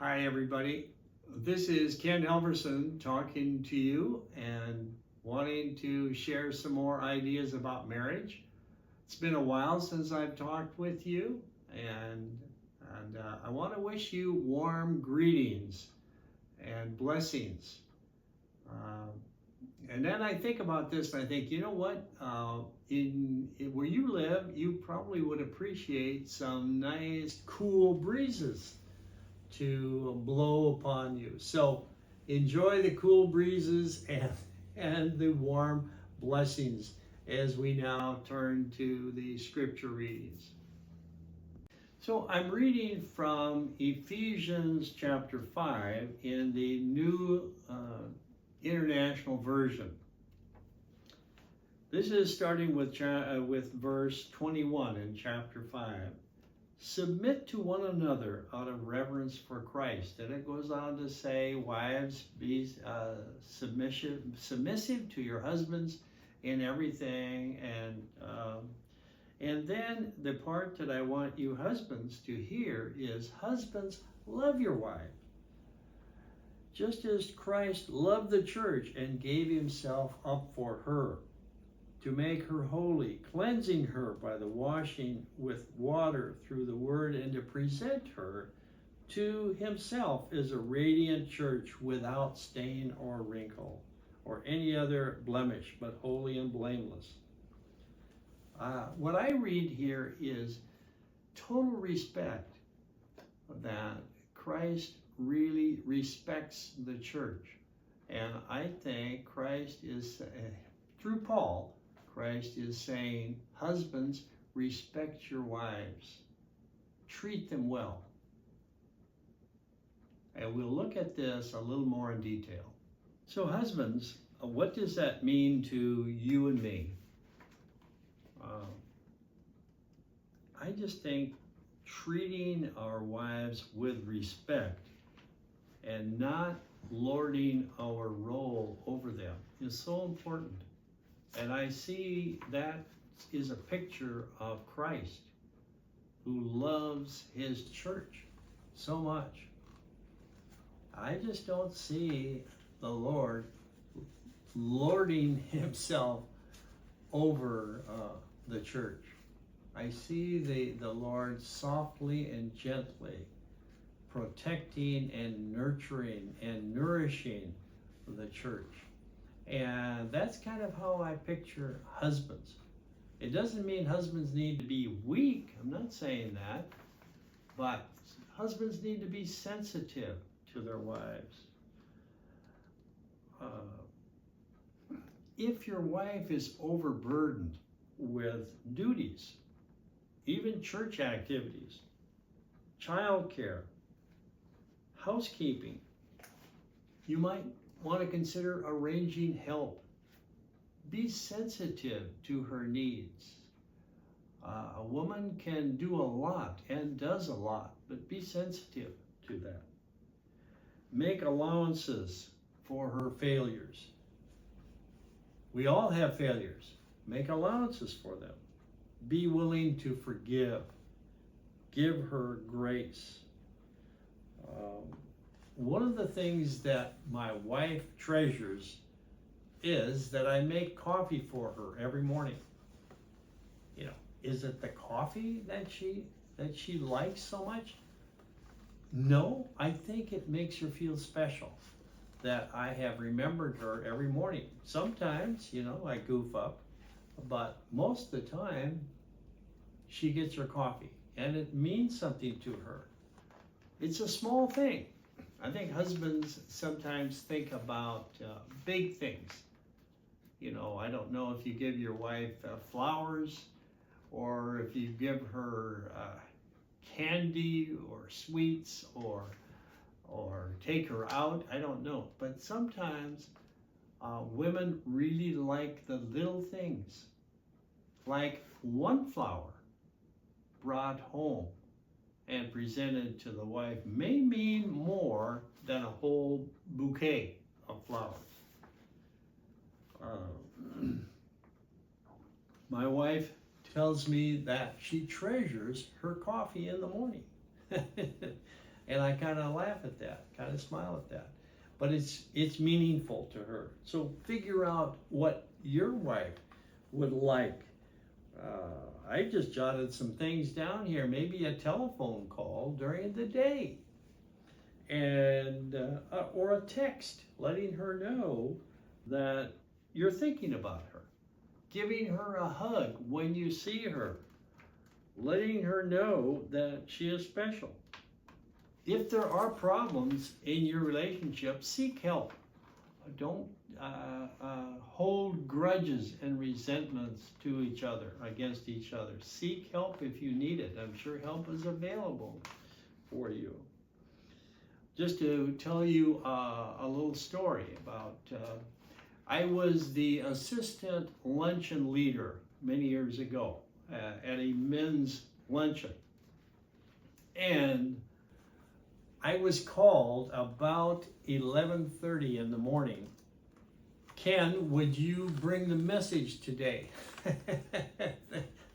Hi, everybody. This is Ken Helverson talking to you and wanting to share some more ideas about marriage. It's been a while since I've talked with you, and I want to wish you warm greetings and blessings. Uh, and then I think about this, and I think, you know what? In where you live, you probably would appreciate some nice, cool breezes to blow upon you. So enjoy the cool breezes and the warm blessings as we now turn to the scripture readings. So I'm reading from Ephesians chapter 5 in the New International Version. This is starting with verse 21 in chapter 5. Submit to one another out of reverence for Christ. And it goes on to say, wives, be submissive to your husbands in everything. And then the part that I want you husbands to hear is, husbands, love your wife, just as Christ loved the church and gave himself up for her, to make her holy, cleansing her by the washing with water through the word, and to present her to himself as a radiant church without stain or wrinkle or any other blemish, but holy and blameless. What I read here is total respect, that Christ really respects the church. And I think Christ is, through Paul, Christ is saying, husbands, respect your wives. Treat them well. And we'll look at this a little more in detail. So husbands, what does that mean to you and me? I just think treating our wives with respect and not lording our role over them is so important. And I see that is a picture of Christ, who loves his church so much. I just don't see the Lord lording himself over the church. I see the Lord softly and gently protecting and nurturing and nourishing the church. And that's kind of how I picture husbands. It doesn't mean husbands need to be weak. I'm not saying that. But husbands need to be sensitive to their wives. If your wife is overburdened with duties, even church activities, childcare, housekeeping, you might want to consider arranging help. Be sensitive to her needs. A woman can do a lot and does a lot, but be sensitive to that. Make allowances for her failures. We all have failures. Make allowances for them. Be willing to forgive. Give her grace. One of the things that my wife treasures is that I make coffee for her every morning. You know, is it the coffee that she likes so much? No, I think it makes her feel special that I have remembered her every morning. Sometimes, you know, I goof up, but most of the time she gets her coffee and it means something to her. It's a small thing. I think husbands sometimes think about big things. You know, I don't know if you give your wife flowers or if you give her candy or sweets or take her out. I don't know. But sometimes women really like the little things, like one flower brought home and presented to the wife may mean more than a whole bouquet of flowers. My wife tells me that she treasures her coffee in the morning. And I kind of laugh at that, kind of smile at that. But it's meaningful to her. So figure out what your wife would like. I just jotted some things down here. Maybe a telephone call during the day, and or a text letting her know that you're thinking about her, giving her a hug when you see her, letting her know that she is special. If there are problems in your relationship, seek help. Don't hold grudges and resentments to each other, against each other. Seek help if you need it. I'm sure help is available for you. Just to tell you a little story about, I was the assistant luncheon leader many years ago at a men's luncheon. And I was called about 11:30 in the morning. Ken, would you bring the message today?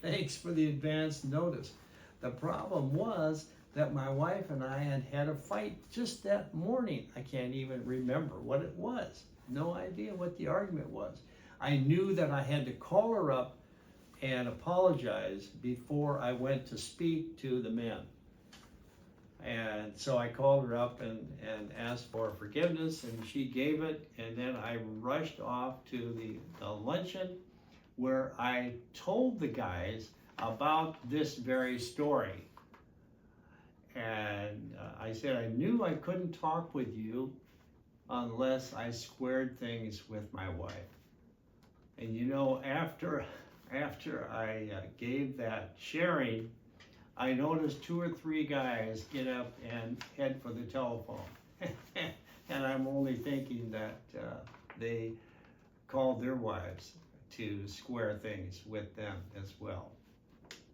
Thanks for the advance notice. The problem was that my wife and I had had a fight just that morning. I can't even remember what it was. No idea what the argument was. I knew that I had to call her up and apologize before I went to speak to the men. And so I called her up and asked for forgiveness, and she gave it. And then I rushed off to the luncheon where I told the guys about this very story. And I said, I knew I couldn't talk with you unless I squared things with my wife. And you know, after I gave that sharing, I noticed 2 or 3 guys get up and head for the telephone. And I'm only thinking that they called their wives to square things with them as well.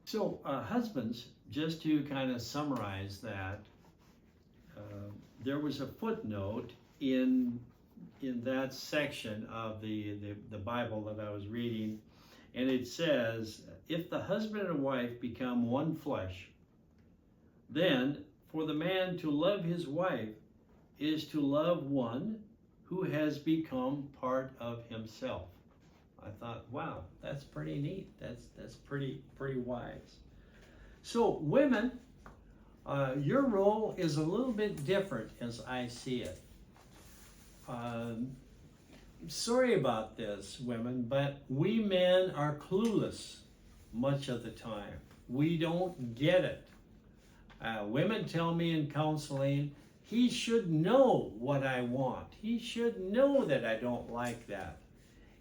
So husbands, just to kind of summarize that, there was a footnote in that section of the Bible that I was reading, and it says, if the husband and wife become one flesh, then for the man to love his wife is to love one who has become part of himself. I thought, wow, that's pretty neat. That's pretty wise. So women, your role is a little bit different as I see it. Sorry about this, women, but we men are clueless much of the time. We don't get it. Women tell me in counseling, he should know what I want. He should know that I don't like that.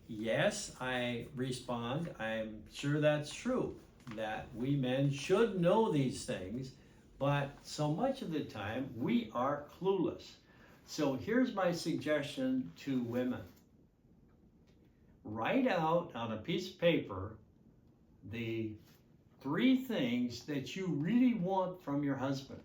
Yes, I respond, I'm sure that's true, that we men should know these things, but so much of the time we are clueless. So here's my suggestion to women. Write out on a piece of paper the 3 things that you really want from your husband.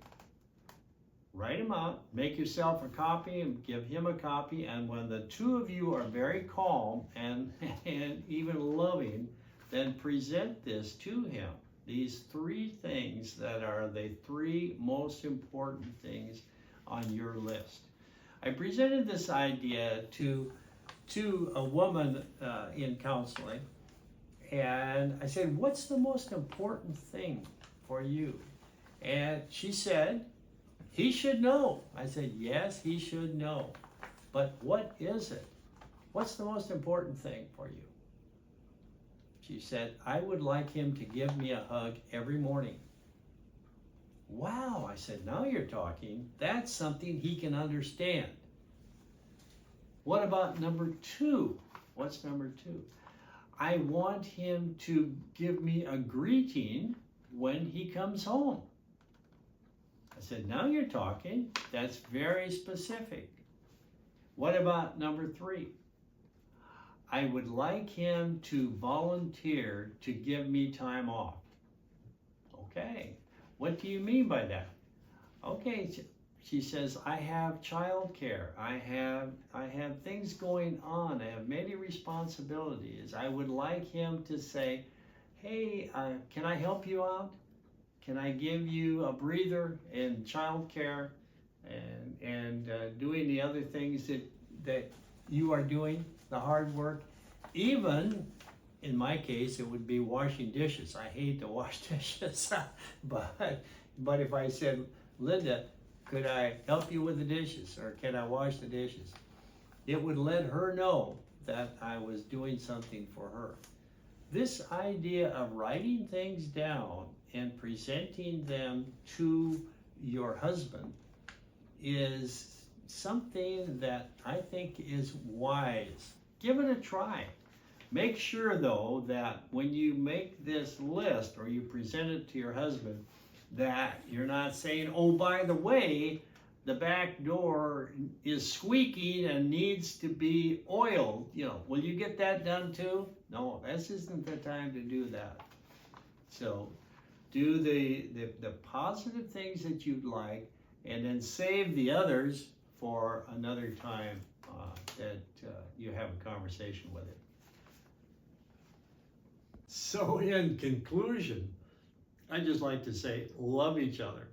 Write them out, make yourself a copy and give him a copy, and when the 2 of you are very calm and even loving, then present this to him. These 3 things that are the 3 most important things on your list. I presented this idea to a woman in counseling, and I said, what's the most important thing for you? And she said, he should know. I said, yes, he should know. But what is it? What's the most important thing for you? She said, I would like him to give me a hug every morning. Wow, I said, now you're talking. That's something he can understand. What about number 2? What's number 2? I want him to give me a greeting when he comes home. I said, now you're talking. That's very specific. What about number 3? I would like him to volunteer to give me time off. Okay, what do you mean by that? Okay, she says, I have childcare. I have things going on. I have many responsibilities. I would like him to say, hey, can I help you out? Can I give you a breather in childcare? and doing the other things that you are doing, the hard work. Even in my case, it would be washing dishes. I hate to wash dishes, but if I said, Linda, could I help you with the dishes, or can I wash the dishes? It would let her know that I was doing something for her. This idea of writing things down and presenting them to your husband is something that I think is wise. Give it a try. Make sure, though, that when you make this list or you present it to your husband, that you're not saying, oh, by the way, the back door is squeaking and needs to be oiled. You know, will you get that done too? No, this isn't the time to do that. So do the positive things that you'd like, and then save the others for another time that you have a conversation with it. So in conclusion, I'd just like to say, love each other.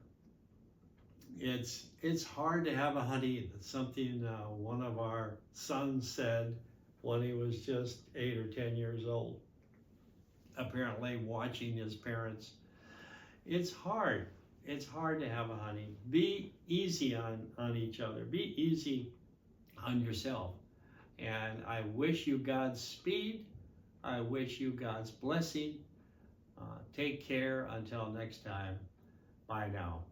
It's hard to have a honey. That's something one of our sons said when he was just 8 or 10 years old, apparently watching his parents. It's hard. It's hard to have a honey. Be easy on each other. Be easy on yourself. And I wish you God's speed. I wish you God's blessing. Take care until next time. Bye now.